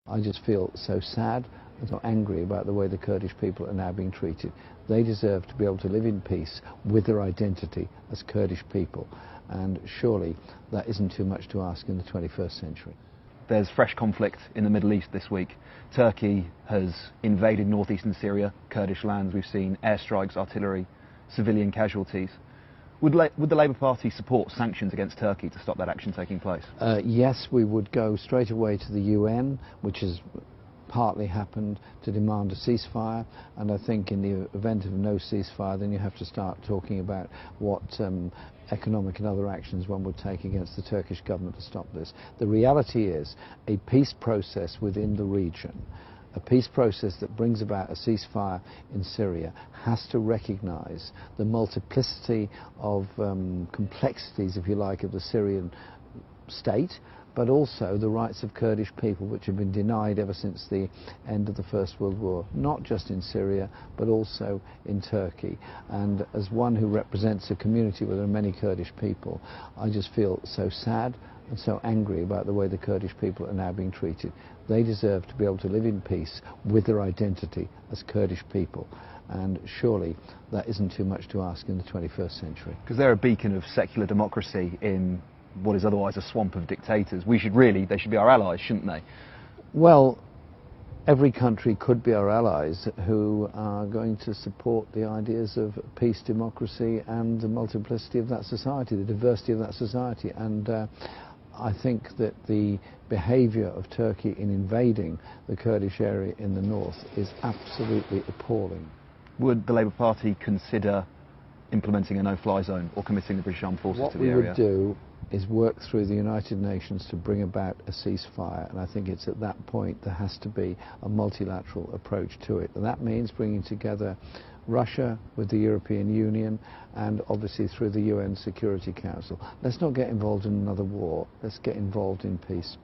I just feel so sad and so angry about the way the Kurdish people are now being treated. They deserve to be able to live in peace with their identity as Kurdish people, and surely that isn't too much to ask in the 21st century. There's fresh conflict in the Middle East this week. Turkey has invaded northeastern Syria, Kurdish lands. We've seen airstrikes, artillery, civilian casualties. Would the Labour Party support sanctions against Turkey to stop that action taking place? Yes, we would go straight away to the UN, which has partly happened, to demand a ceasefire, and I think in the event of no ceasefire then you have to start talking about what economic and other actions one would take against the Turkish government to stop this. The reality is a peace process within the region, a peace process that brings about a ceasefire in Syria, has to recognise the multiplicity of complexities, if you like, of the Syrian state, but also the rights of Kurdish people, which have been denied ever since the end of the First World War, not just in Syria, but also in Turkey. And as one who represents a community where there are many Kurdish people, I just feel so sad and so angry about the way the Kurdish people are now being treated. They deserve to be able to live in peace with their identity as Kurdish people, and surely that isn't too much to ask in the 21st century. Because they're a beacon of secular democracy in what is otherwise a swamp of dictators. They should be our allies, shouldn't they? Well, every country could be our allies who are going to support the ideas of peace, democracy and the multiplicity of that society, the diversity of that society. And I think that the behaviour of Turkey in invading the Kurdish area in the north is absolutely appalling. Would the Labour Party consider implementing a no-fly zone or committing the British Armed Forces to the area? What we would do is work through the United Nations to bring about a ceasefire, and I think it's at that point there has to be a multilateral approach to it, and that means bringing together Russia with the European Union and obviously through the UN Security Council. Let's not get involved in another war, let's get involved in peace.